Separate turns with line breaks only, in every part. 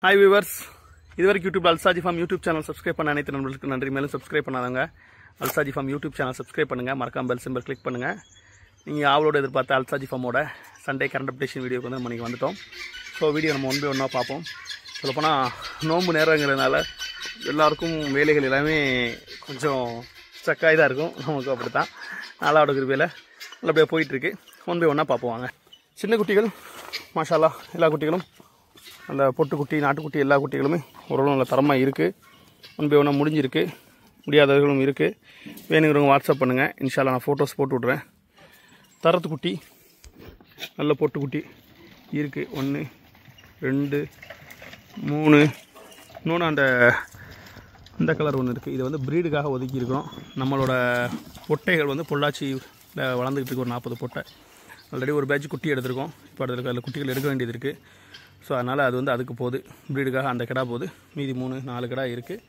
Hi viewers, இதுவரைக்கும் YouTube அல்சாஜி form YouTube channel subscribe பண்ண அனைத்து நண்பர்களுக்கு நன்றி. மேலும் சப்ஸ்கிரைப் பண்ணாதவங்க அல்சாஜி ஃபார்ம் யூடியூப் சேனல் சப்ஸ்கிரைப் பண்ணுங்கள், மறக்காம பெல் சிம்பல் கிளிக் பண்ணுங்கள். நீங்கள் ஆவலோடு எதிர்பார்த்த அல்சாஜி ஃபார்மோட சண்டே கரண்ட் அப்டேஷன் வீடியோக்கு வந்து நம்ம இன்றைக்கி வந்துட்டோம். ஸோ வீடியோ நம்ம ஒன் பை ஒன்றா பார்ப்போம். சொல்லப்போனால் நோன்பு நேரங்கிறதுனால எல்லாருக்கும் வேலைகள் எல்லாமே கொஞ்சம் ஸ்ட்ரக்காகி தான் இருக்கும். நமக்கு அப்படி தான் நாளாவோட கிருபையில் நல்லபடியாக போயிட்டுருக்கு. ஒன் பை ஒன்றா பார்ப்போம் வாங்க. சின்ன குட்டிகள் மாஷால்லா எல்லா குட்டிகளும் அந்த பொட்டுக்குட்டி நாட்டுக்குட்டி எல்லா குட்டிகளுமே ஓரளவு நல்ல தரமாக இருக்குது. ஒன் பை ஒன்றா முடிஞ்சிருக்கு, முடியாதவர்களும் இருக்குது. வேணுங்கிறவங்க வாட்ஸ்அப் பண்ணுங்கள், இன்ஷால்லா நான் ஃபோட்டோஸ் போட்டு விட்றேன். தரத்து குட்டி நல்ல பொட்டுக்குட்டி இருக்குது. 1 2 3 இன்னொன்று அந்த கலர் ஒன்று இருக்குது. இதை வந்து ப்ரீடுக்காக ஒதுக்கி இருக்கிறோம். நம்மளோட பொட்டைகள் வந்து பொள்ளாச்சியில் வளர்ந்துக்கிட்டு இருக்கு. ஒரு 40 பொட்டை ஆல்ரெடி ஒரு பேட்ச் குட்டி எடுத்திருக்கோம். இப்போ அதில் குட்டிகள் எடுக்க வேண்டியது இருக்குது. ஸோ அதனால் அது வந்து அதுக்கு போகுது, ப்ரீடுக்காக அந்த கிடா போகுது. மீதி 3-4 கிடா இருக்குது.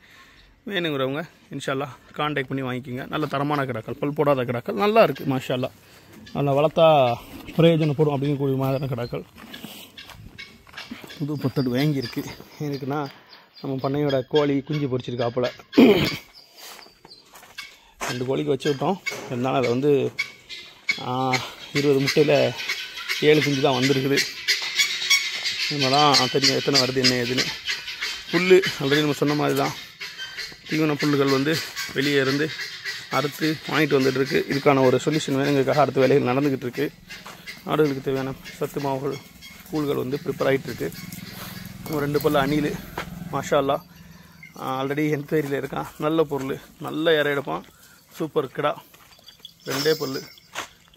வேணுங்கிறவங்க இன்ஷால்லா கான்டாக்ட் பண்ணி வாங்கிக்கோங்க. நல்ல தரமான கிடாக்கள், பல் போடாத கிடாக்கள் நல்லா இருக்குது. மாஷால்லா நல்லா வளர்த்தா பிரயோஜனப்படும் அப்படிங்கக்கூடிய மாதிரியான கிடாக்கள். புது பொத்தடு வாங்கியிருக்கு. எனக்குன்னா நம்ம பண்ணையோட கோழி குஞ்சு பொறிச்சிருக்காப்புல 2 கோழிக்கு வச்சு விட்டோம். இருந்தாலும் அதை வந்து 20 முட்டையில் 7 குஞ்சு தான் வந்திருக்குது. நம்ம தான் தெரியும் எத்தனை வருது என்ன ஏதுன்னு. புல் ஆல்ரெடி நம்ம சொன்ன மாதிரி தான் தீவன புல்லுகள் வந்து வெளியே இருந்து அறுத்து வாங்கிட்டு வந்துட்டுருக்கு. இதுக்கான ஒரு சொல்யூஷன் வேணுங்கிறதுக்காக அடுத்த வேலைகள் நடந்துக்கிட்டு இருக்குது. ஆடுகளுக்கு தேவையான சத்து மாவுகள் கூழ்கள் வந்து ப்ரிப்பேர் ஆகிட்டுருக்கு. 2 பல்லு அணில் மாஷால்லா ஆல்ரெடி என்கொயரியில் இருக்கான். நல்ல பொருள், நல்ல இறை எடுப்பான். சூப்பர் கிடா, 2 பல்லு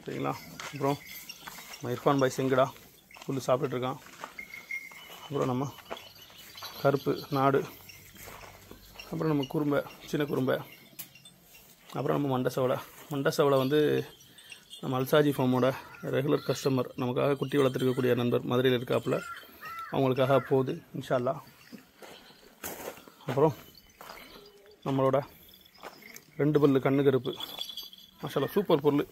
சரிங்களா. அப்புறம் இர்ஃபான் பாய் செங்கடா புல் சாப்பிட்டுருக்கான். அப்புறம் நம்ம கருப்பு நாடு, அப்புறம் நம்ம குறும்பை, சின்ன குறும்பை, அப்புறம் நம்ம மண்டை சவலை வந்து நம்ம அல்சாஜி ஃபார்மோட ரெகுலர் கஸ்டமர், நமக்காக குட்டி வளர்த்துருக்கக்கூடிய நண்பர் மதுரையில் இருக்காப்புல, அவங்களுக்காக போகுது இன்ஷால்லா. அப்புறம் நம்மளோட 2 பல்லு கண்ணு கருப்பு மாஷால்லா சூப்பர் பொருள்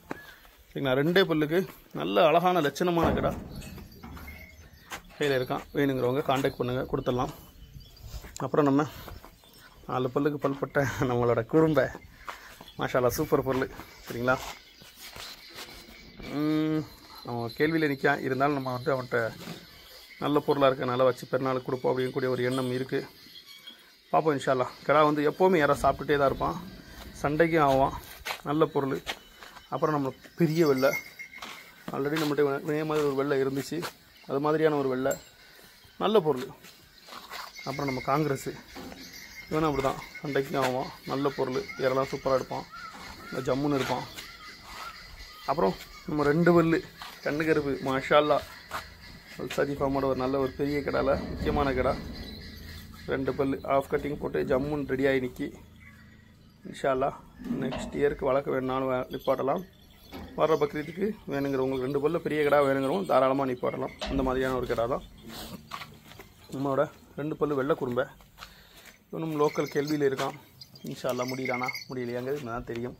சரிங்களா. 2 பல்லுக்கு நல்ல அழகான லட்சணமான கடை கையில் இருக்கான். வேணுங்கிறவங்க கான்டாக்ட் பண்ணுங்கள், கொடுத்துடலாம். அப்புறம் நம்ம 4 பல்லுக்கு பல்பட்ட நம்மளோட குறும்பை மாஷால்லா சூப்பர் பொருள் சரிங்களா. நம்ம கேள்வியில் நிற்கான், இருந்தாலும் நம்ம வந்து அவன்கிட்ட நல்ல பொருளாக இருக்க நல்லா வச்சு பெருநாளுக்கு கொடுப்போம் அப்படிங்கக்கூடிய ஒரு எண்ணம் இருக்குது. பார்ப்போம் இன்ஷால்லா. கடா வந்து எப்போவுமே யாராவது சாப்பிட்டுட்டே தான் இருப்பான், சண்டைக்கும் ஆவான். நல்ல பொருள். அப்புறம் நம்ம பெரிய வெள்ளை ஆல்ரெடி நம்மகிட்ட இதே மாதிரி ஒரு வெள்ளை இருந்துச்சு, அது மாதிரியான ஒரு வெள்ளை நல்ல பொருள். அப்புறம் நம்ம காங்கிரஸு இவனும் அப்படி தான் சண்டைக்கும் ஆவான். நல்ல பொருள், இதெல்லாம் சூப்பராக எடுப்பான், இந்த ஜம்முன்னு இருப்பான். அப்புறம் நம்ம 2 பல்லு கண்ணு கருப்பு மாஷால்லா அல்சாஜி ஃபார்மோட ஒரு நல்ல ஒரு பெரிய கடால முக்கியமான கடா. 2 பல்லு ஆஃப் கட்டிங் போட்டு ஜம்முன்னு ரெடியாகி நிற்கி. இன்ஷால்லா நெக்ஸ்ட் இயருக்கு வளர்க்க வேணுனாலும் நிப்பாட்டலாம். வர்ற பக்ரீத்துக்கு வேணுங்கிறவங்களுக்கு 2 பல்லு பெரிய கடா வேணுங்கிறவங்க தாராளமாக நிப்பாட்டலாம். அந்த மாதிரியான ஒரு கடா தான் நம்மளோட 2 பல்லு வெள்ளை குறும்பை. இன்னும் லோக்கல் கேள்வியில் இருக்கான். இன்ஷால்லா முடியலானா முடியலையாங்கிறது தான் தெரியும்.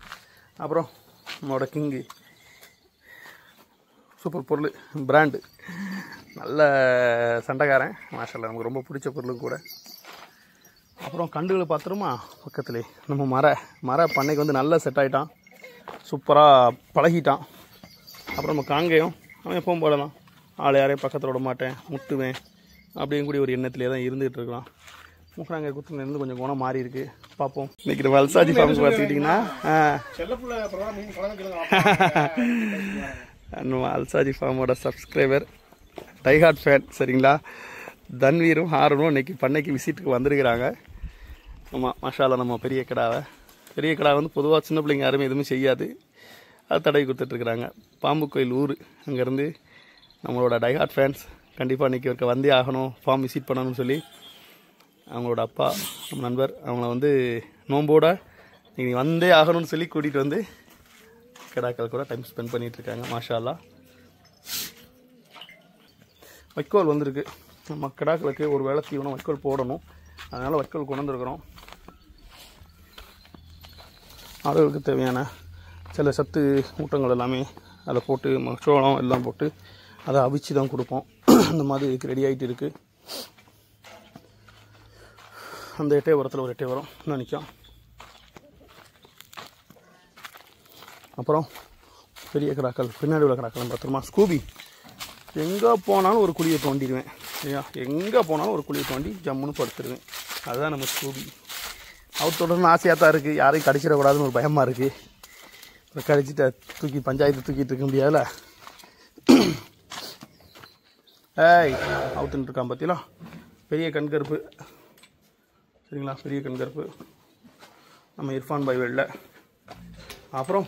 அப்புறம் நம்மளோட கிங்கு சூப்பர் பொருள், பிராண்டு, நல்ல சண்டைக்காரன் மாஷால்லா, நமக்கு ரொம்ப பிடிச்ச பொருளும் கூட. அப்புறம் கண்டுகளை பார்த்துருமா பக்கத்துலேயே நம்ம மர பண்ணைக்கு வந்து நல்லா செட் ஆகிட்டான், சூப்பராக பழகிட்டான். அப்புறம் நம்ம காங்கேயம் அவன் எப்பவும் போடலாம், ஆள் யாரையும் பக்கத்தில் விட மாட்டேன், முட்டுவேன் அப்படிங்கக்கூடிய ஒரு எண்ணத்திலே தான் இருந்துகிட்டு இருக்கலாம். முக்கராங்க குத்துலேருந்து கொஞ்சம் குணம் மாறி இருக்கு. பார்ப்போம். இன்னைக்கு நம்ம அல்சாஜி ஃபார்முக்கு பார்த்துக்கிட்டிங்கன்னா நம்ம அல்சாஜி ஃபார்மோட சப்ஸ்கிரைபர் டைஹார்ட் ஃபேன் சரிங்களா. தன்வீரும் ஹாரனும் இன்றைக்கி பண்ணைக்கு விசிட்டுக்கு வந்திருக்கிறாங்க. ஆமாம் மாஷால்லா. நம்ம பெரிய கடா வந்து பொதுவாக சின்ன பிள்ளைங்க யாருமே எதுவுமே செய்யாது, அது தடவி கொடுத்துட்ருக்குறாங்க. பாம்பு கோயில் ஊர், அங்கேருந்து நம்மளோட டைஹார்ட் ஃபேன்ஸ் கண்டிப்பாக இன்றைக்கி இருக்க வந்தே ஆகணும், ஃபார்ம் விசிட் பண்ணணும்னு சொல்லி அவங்களோட அப்பா நம்ம நண்பர் அவங்கள வந்து நோம்போட நீங்கள் வந்தே ஆகணும்னு சொல்லி கூட்டிகிட்டு வந்து கிடாக்கள் கூட டைம் ஸ்பெண்ட் பண்ணிகிட்ருக்காங்க மாஷால்லா. வைக்கோல் வந்திருக்கு. நம்ம கிடாக்களுக்கு ஒரு வேளை தீவனம் வைக்கோல் போடணும், அதனால் வைக்கோல் கொண்டு வந்துருக்குறோம். ஆடுகளுக்கு தேவையான சில சத்து ஊட்டங்கள் எல்லாமே அதில் போட்டு சோளம் எல்லாம் போட்டு அதை அவிச்சு தான் கொடுப்போம். அந்த மாதிரி இதுக்கு ரெடி ஆகிட்டு இருக்குது. அந்த எட்டை உரத்தில் ஒரு எட்டை வரும் இன்னும் நிற்கும். அப்புறம் பெரிய கிடாக்கள், பின்னாடி உள்ள கிடாக்கள் பார்த்துருமா. ஸ்கூபி எங்கே போனாலும் ஒரு குழியை தோண்டிடுவேன் ஐயா, எங்கே போனாலும் ஒரு குழியை தோண்டி ஜம்முன்னு படுத்துடுவேன். அதுதான் நம்ம ஸ்கூபி. அவர் தொடர்ந்து ஆசையாக தான் இருக்குது, யாரையும் கடிச்சிடக்கூடாதுன்னு ஒரு பயமாக இருக்குது. கடிச்சிட்ட தூக்கி பஞ்சாயத்து தூக்கிட்டு இருக்க முடியாதுல்ல. ஏய் அவுத்துன்னு இருக்கான் பார்த்தீங்களா, பெரிய கண்கருப்பு சரிங்களா, பெரிய கண்கருப்பு நம்ம இர்ஃபான் பாய் வெளில. அப்புறம்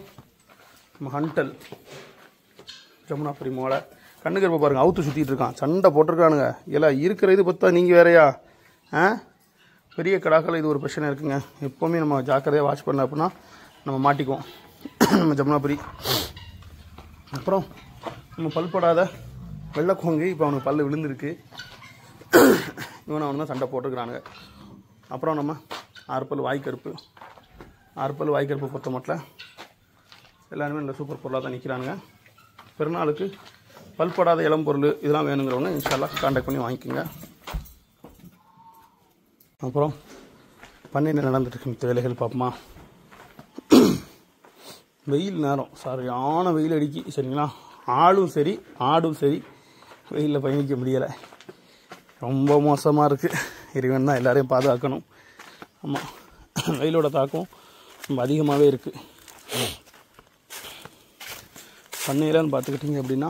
நம்ம ஹண்டல் ஜமுனாபுரி மோளை கண்ணுக்கருப்பை பாருங்கள், அவுத்து சுற்றிட்டு இருக்கான், சண்டை போட்டிருக்கானுங்க. எல்லாம் இருக்கிற இது பார்த்தா நீங்கள் வேறையா. பெரிய கடாக்கள் இது ஒரு பிரச்சனை இருக்குங்க. எப்போவுமே நம்ம ஜாக்கிரதையாக வாட்ச் பண்ணல அப்படின்னா நம்ம மாட்டிக்குவோம் நம்ம ஜமுனாபுரி. அப்புறம் நம்ம பல்படாத வெள்ளைக்கோங்கு, இப்போ அவனுக்கு பல் விழுந்துருக்கு, அவனு தான் சண்டை போட்டுருக்குறானுங்க. அப்புறம் நம்ம ஆறுப்பல் வாய்க்கருப்பு, ஆறுப்பல் வாய்க்கருப்பு பொறுத்த மட்டும் எல்லாருமே நல்ல சூப்பர் பொருளாக தான் நிற்கிறானுங்க. பெருநாளுக்கு பல்படாத இளம் பொருள் இதெல்லாம் வேணுங்கிறவங்க இன்ஷால்லா கான்டாக்ட் பண்ணி வாங்கிக்கோங்க. அப்புறம் பண்ணையில் நடந்துட்டுருக்கு வேலைகள் பார்ப்போமா. வெயில் நேரம் சரியான வெயில் அடிக்கி சரிங்களா, ஆளும் சரி ஆடும் சரி வெயிலில் பயணிக்க முடியலை, ரொம்ப மோசமாக இருக்குது. இறைவன் தான் எல்லாரையும் பாதுகாக்கணும். ஆமாம், வெயிலோட தாக்கம் ரொம்ப அதிகமாகவே இருக்குது. பண்ணையிலன்னு பார்த்துக்கிட்டிங்க அப்படின்னா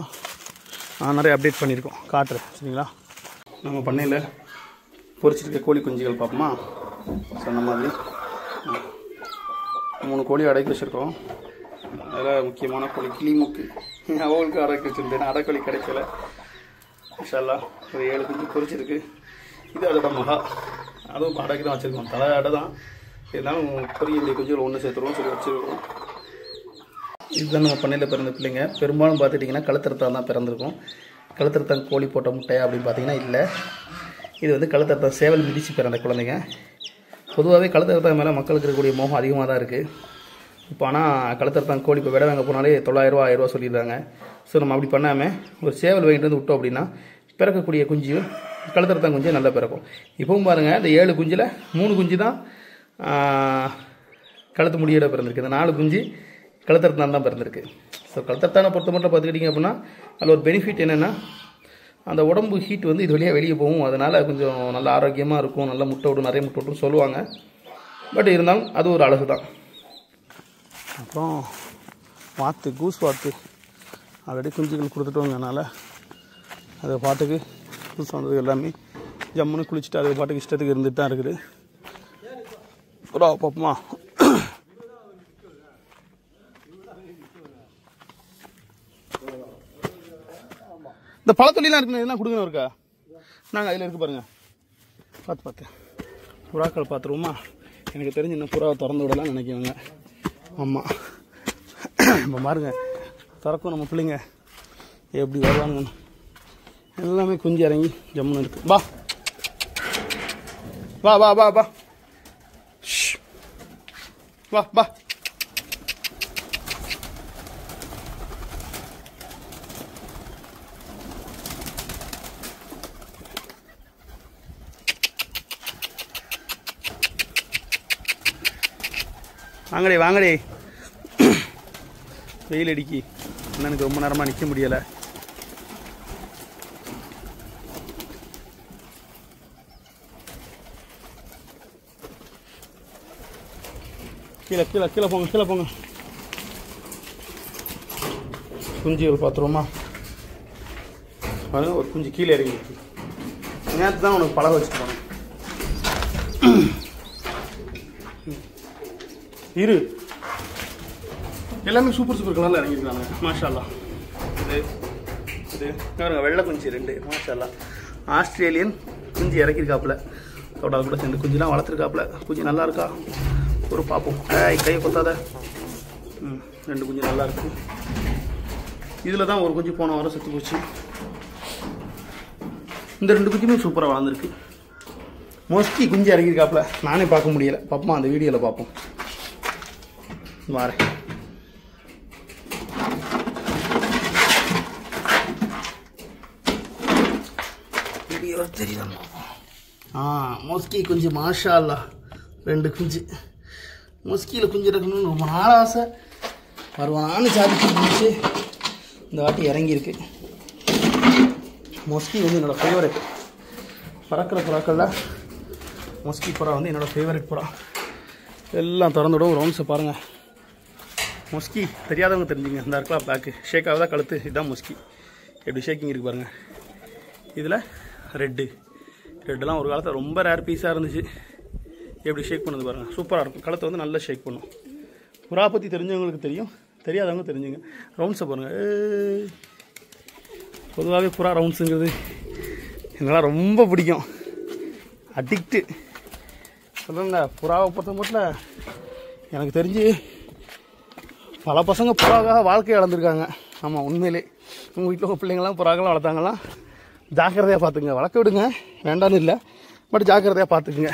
நிறைய அப்டேட் பண்ணியிருக்கோம், காட்டுறேன் சரிங்களா. நம்ம பண்ணையில் பொரிச்சிருக்க கோழி குஞ்சுகள் பார்ப்போமா. சொன்ன மாதிரி 3 கோழி அடக்கி வச்சுருக்கோம். அதில் முக்கியமான கோழி கிளிமுக்கு, அவங்களுக்கு அடக்கி வச்சுருந்தேன், அடக்கோழி கிடைக்கல. இன்ஷால்லா ஒரு 7 குஞ்சு பொரிச்சிருக்கு. இது அதோட மகா, அதுவும் அடக்கி தான் வச்சுருக்கோம், தலை அடை தான் இருந்தாலும் பெரிய குஞ்சுகள் ஒன்று சேர்த்துருவோம் சொல்லி வச்சுருக்கோம். இதுதான் நம்ம பண்ணையில் பிறந்த பிள்ளைங்க. பெரும்பாலும் பார்த்துட்டிங்கன்னா கழுத்தறுத்தான் தான் பிறந்திருக்கும். கழுத்தறுத்தான் கோழி போட்ட முட்டையா அப்படின்னு பார்த்தீங்கன்னா இல்லை, இது வந்து கழுத்தறுத்தான் சேவல் மிதித்து பிறந்த குழந்தைங்க. பொதுவாகவே கழுத்தறுத்தான் மேலே மக்களுக்கு இருக்கக்கூடிய மோகம் அதிகமாக தான் இருக்குது. இப்போ ஆனால் கழுத்தறுத்தான் கோழி இப்போ விட வாங்க போனாலே 900 ரூபா 1000 ரூபா சொல்லிடுறாங்க. ஸோ நம்ம அப்படி பண்ணாமல் ஒரு சேவல் வாங்கிட்டு வந்து விட்டோம் அப்படின்னா பிறக்கக்கூடிய குஞ்சு கழுத்தறுத்தான் குஞ்சு நல்லா பிறக்கும். இப்பவும் பாருங்கள், இந்த 7 குஞ்சில் 3 குஞ்சு தான் கழுத்து முடியோட பிறந்திருக்கு, இந்த 4 குஞ்சு கழுத்தறுத்தான் தான் பிறந்திருக்கு. ஸோ கழுத்தறுத்தானை பொறுத்த மட்டும் பார்த்துக்கிட்டிங்க அப்படின்னா அதில் ஒரு பெனிஃபிட் என்னென்னா அந்த உடம்பு ஹீட் வந்து இது வழியாக வெளியே போகும், அதனால் கொஞ்சம் நல்ல ஆரோக்கியமாக இருக்கும், நல்ல முட்டை விடும், நிறைய முட்டை விட்டும் சொல்லுவாங்க. பட் இருந்தாலும் அது ஒரு அழகு தான். அப்புறம் வாத்து, கூஸ் வாத்து ஆல்ரெடி குஞ்சுகள் கொடுத்துட்டோங்கனால அது பாட்டுக்கு கூஸ் வந்தது எல்லாமே ஜம்முன்னு குளிச்சுட்டு அது பாட்டுக்கு இஷ்டத்துக்கு இருந்துட்டு தான் இருக்குது. ஒரு பார்ப்போமா. இந்த பழத்தொழிலாம் இருக்குன்னு எதுனா கொடுங்கன்னு இருக்கா, நாங்கள் அதில் இருக்கு பாருங்கள், பார்த்து புறாக்கள் பார்த்துருவோமா. எனக்கு தெரிஞ்சு இன்னும் புறாவை திறந்து விடலாம்னு நினைக்கிறேங்க. ஆமாம், இப்போ பாருங்க திறக்கும் நம்ம பிள்ளைங்க எப்படி வருவானுங்க. எல்லாமே குஞ்சு இறங்கி ஜம்முன்னு இருக்கு. வா வா வா வா வா வா வா. வாங்கடே வாங்கடே, வெயில் அடிக்கி எனக்கு ரொம்ப நேரமாக நிற்க முடியலை. கீழே கீழே கீழே போங்க, கீழே போங்க. குஞ்சுகள் பார்த்துருவோமா. ஒரு குஞ்சு கீழே இறங்கி நேற்று தான் உனக்கு பழக வச்சுட்டு போனேன். இரு எல்லாமே சூப்பர் சூப்பர் கலரில் இறங்கியிருக்காங்க மாஷா அல்லாஹ். இது வெள்ளை குஞ்சு 2 மாஷா அல்லாஹ். ஆஸ்திரேலியன் குஞ்சு இறக்கியிருக்காப்புல, அதோட கூட சேர்ந்து குஞ்சுலாம் வளர்த்துருக்காப்புல. குஞ்சு நல்லா இருக்கா ஒரு பார்ப்போம். கையை கொத்தாத. 2 குஞ்சு நல்லா இருக்கு. இதில் தான் ஒரு குஞ்சு போன வாரம் செத்து போச்சு. இந்த 2 குஞ்சுமே சூப்பராக வளர்ந்துருக்கு. மோஸ்ட்லி குஞ்சு இறங்கியிருக்காப்புல, நானே பார்க்க முடியலை. பார்ப்போம், அந்த வீடியோவில் பார்ப்போம். வாரேன். வீடியோ தெரியுதா? மொஸ்கி குஞ்சு மாஷா அல்லா 2 குஞ்சு. மொஸ்கியில் குஞ்சு இருக்கணும்னு ரொம்ப நாள் ஆசை. வருவானான்னு சாதிச்சு குஞ்சு இந்த வாட்டி இறங்கியிருக்கு. மொஸ்கி வந்து என்னோடய ஃபேவரெட். பறக்கிற புறாக்களில் மொஸ்கி புறா வந்து என்னோடய ஃபேவரெட் புறா. எல்லாம் திறந்து விடும். ரவுண்ட்ஸை பாருங்கள். மொஸ்கி தெரியாதவங்க தெரிஞ்சுங்க. இந்த இருக்கலாம் பேக்கு ஷேக் ஆகுதா கழுத்து, இதுதான் மொஸ்கி. எப்படி ஷேக்கிங் இருக்குது பாருங்கள். இதில் ரெட்டுலாம் ஒரு காலத்தில் ரொம்ப ரேர் பீஸாக இருந்துச்சு. எப்படி ஷேக் பண்ணுது பாருங்கள். சூப்பராக இருக்கும். கழுத்தை வந்து நல்லா ஷேக் பண்ணும். புறா பற்றி தெரிஞ்சவங்களுக்கு தெரியும், தெரியாதவங்க தெரிஞ்சுங்க. ரவுண்ட்ஸை பாருங்கள். பொதுவாகவே புறா ரவுண்ட்ஸுங்கிறது என்னால் ரொம்ப பிடிக்கும். அடிக்ட்டு சொல்லுங்க. புறாவை பொறுத்த மட்டும் எனக்கு தெரிஞ்சு பல பசங்க புறாவாக வாழ்க்கையை இழந்திருக்காங்க. ஆமாம், உண்மையிலே உங்கள் வீட்டில் பிள்ளைங்கள்லாம் புறாக்கெல்லாம் வளர்த்தாங்கலாம் ஜாக்கிரதையாக பார்த்துக்குங்க. வளர்க்க விடுங்க, வேண்டான்னு இல்லை, பட் ஜாக்கிரதையாக பார்த்துக்குங்க.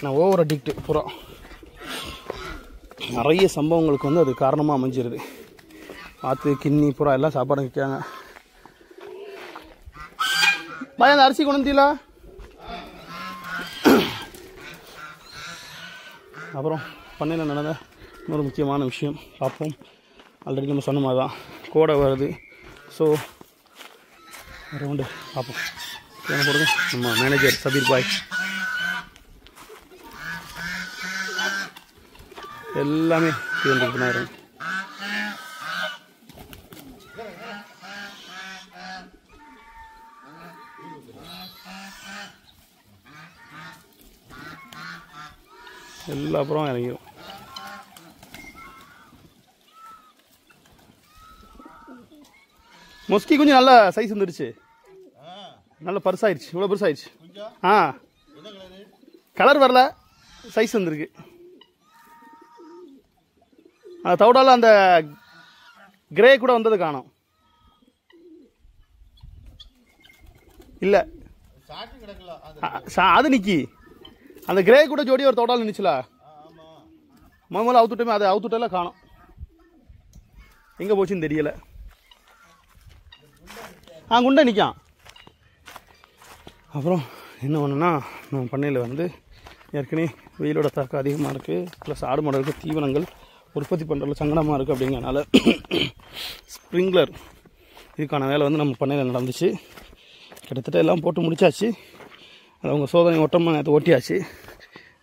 நான் ஓவர் அடிக்ட்டு புறா. நிறைய சம்பவங்களுக்கு வந்து அது காரணமாக அமைஞ்சிருது. பார்த்து கிண்ணி புறா எல்லாம் சாப்பாடு வைக்காங்க. பாய் அந்த அரிசி கொண்டு வந்தீங்களா? அப்புறம் பண்ணையில் நடந்த இன்னொரு முக்கியமான விஷயம் பார்ப்போம். ஆல்ரெடி நம்ம சொன்ன மாதிரி தான் கோடை வருது. ஸோ ரவுண்டு பார்ப்போம். என்ன போடுங்க நம்ம மேனேஜர் சபீர் பாய். எல்லாமே இருந்துருக்குனாரு. எல்லா அப்புறம் இறங்கிடும். மொஸ்கி கொஞ்சம் நல்ல சைஸ் வந்துடுச்சு. நல்ல பர்சாயிடுச்சு. இவ்வளோ பெருசாயிடுச்சு. கலர் வரல, சைஸ் வந்துருக்கு. தவிடால அந்த கிரே கூட வந்தது காணும். இல்லை அது நிக்கி. அந்த கிரே கூட ஜோடி ஒரு தோடால் நின்றுச்சுல, முதல்ல அவுத்துட்டோமே, அதை அவுத்துட்டல காணும். எங்கே போச்சுன்னு தெரியல. குண்டை நிற்கான். அப்புறம் என்ன பண்ணுன்னா, நம்ம பண்ணையில் வந்து ஏற்கனவே வெயிலோட தாக்கம் அதிகமாக இருக்குது. ப்ளஸ் ஆடு மாடுகளுக்கு தீவனங்கள் உற்பத்தி பண்ணுறதுல சங்கடமாக இருக்குது. அப்படிங்கிறனால ஸ்ப்ரிங்க்லர் இதுக்கான வேலை வந்து நம்ம பண்ணையில் நடந்துச்சு. கிட்டத்தட்ட எல்லாம் போட்டு முடிச்சாச்சு. அது அவங்க சோதனை ஓட்டமாக நேற்று ஓட்டியாச்சு.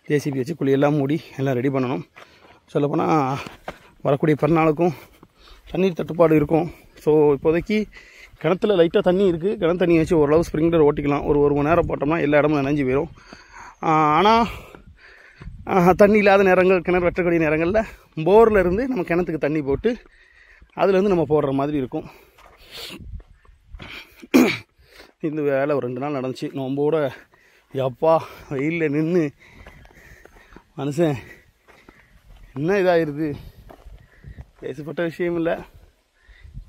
ஜேசிபி வச்சு குழியெல்லாம் மூடி எல்லாம் ரெடி பண்ணணும். சொல்லப்போனால் வரக்கூடிய பிறநாளுக்கும் தண்ணீர் தட்டுப்பாடு இருக்கும். ஸோ இப்போதைக்கு கிணத்துல லைட்டாக தண்ணி இருக்குது. கிணத்து தண்ணி வச்சு ஓரளவு ஸ்ப்ரிங்க்லர் ஓட்டிக்கலாம். ஒரு மணி நேரம் போட்டோம்னா எல்லா இடமும் நனைஞ்சு போயிடும். ஆனால் தண்ணி இல்லாத நேரங்கள், கிணறு வெட்டக்கூடிய நேரங்களில் போரில் இருந்து நம்ம கிணத்துக்கு தண்ணி போட்டு அதுலேருந்து நம்ம போடுற மாதிரி இருக்கும். இந்த வேலை ஒரு 2 நாள் நடந்துச்சு. நோம்போட எப்பா வெயிலில் நின்று மனுஷன் என்ன இதாகிடுது. பேசப்பட்ட விஷயம் இல்லை.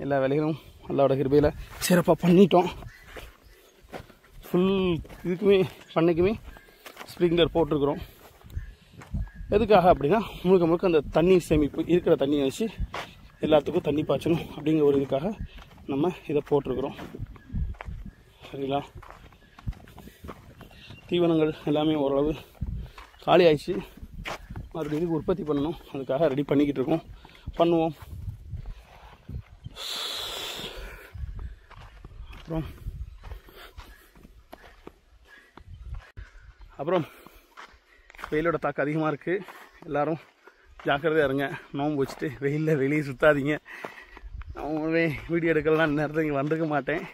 எல்லா வேலைகளும் அல்லாவோட கிருபையில் சிறப்பாக பண்ணிட்டோம். ஃபுல் இதுக்குமே பண்ணைக்குமே ஸ்ப்ரிங்க்லர் போட்டிருக்கிறோம். எதுக்காக அப்படின்னா, முழுக்க அந்த தண்ணீர் சேமிப்பு, இருக்கிற தண்ணியை வச்சு எல்லாத்துக்கும் தண்ணி பாய்ச்சணும் அப்படிங்கிற ஒரு இதுக்காக நம்ம இதை போட்டிருக்கிறோம். சரிங்களா? தீவனங்கள் எல்லாமே ஓரளவு காலி ஆயிடுச்சு. மறுபடியும் இதுக்கு உற்பத்தி பண்ணணும். அதுக்காக ரெடி பண்ணிக்கிட்டு இருக்கோம். பண்ணுவோம். அப்புறம் வெயிலோட தாக்கம் அதிகமாக இருக்குது. எல்லோரும் ஜாக்கிரதையாக இருங்க. நோம்பு வச்சுட்டு வெயிலில் வெளியே சுற்றாதீங்க. அவங்களே வீடியோ எடுக்கலாம் நேரத்தில் இங்கே வந்துருக்க மாட்டேன்.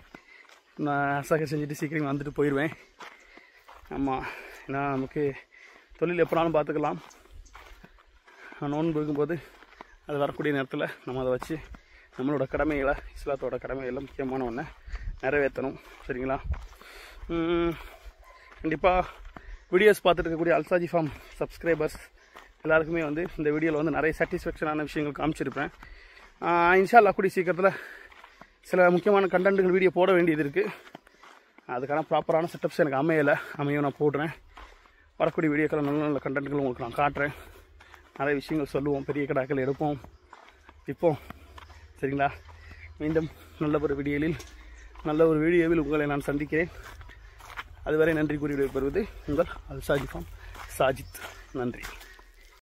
நான் அசாக்க செஞ்சுட்டு சீக்கிரம் வந்துட்டு போயிடுவேன். ஆமாம், ஏன்னா நமக்கு தொழில் எப்போனாலும் பார்த்துக்கலாம். நோன்பு இருக்கும்போது அது வரக்கூடிய நேரத்தில் நம்ம அதை வச்சு நம்மளோட கடமைகளை, இஸ்லாத்தோட கடமைகளை முக்கியமான ஒன்றை நிறைவேற்றணும். சரிங்களா? கண்டிப்பாக வீடியோஸ் பார்த்துட்டு இருக்கக்கூடிய அல்சாஜி ஃபார்ம் சப்ஸ்கிரைபர்ஸ் எல்லாருக்குமே வந்து இந்த வீடியோவில் வந்து நிறைய சாட்டிஸ்ஃபேக்ஷனான விஷயங்கள் காமிச்சிருப்பேன். இன்ஷா அல்லாஹ் கூடிய சீக்கிரத்தில் சில முக்கியமான கண்டென்ட்டுகள் வீடியோ போட வேண்டியது இருக்குது. அதுக்கான ப்ராப்பரான செட்டப்ஸ் எனக்கு அமையும். நான் போடுறேன். வரக்கூடிய வீடியோக்களை நல்ல நல்ல கண்டென்ட்டுகள் உங்களுக்கு நான் காட்டுறேன். நிறைய விஷயங்கள் சொல்லுவோம். பெரிய கடாக்கள் எடுப்போம், விற்போம். சரிங்களா? மீண்டும் நல்ல ஒரு வீடியோவில் உங்களை நான் சந்திக்கிறேன். அதுவரை நன்றி கூறி விடைபெறுவது உங்கள் அல்சாஜி ஃபார்ம் சாஜித். நன்றி.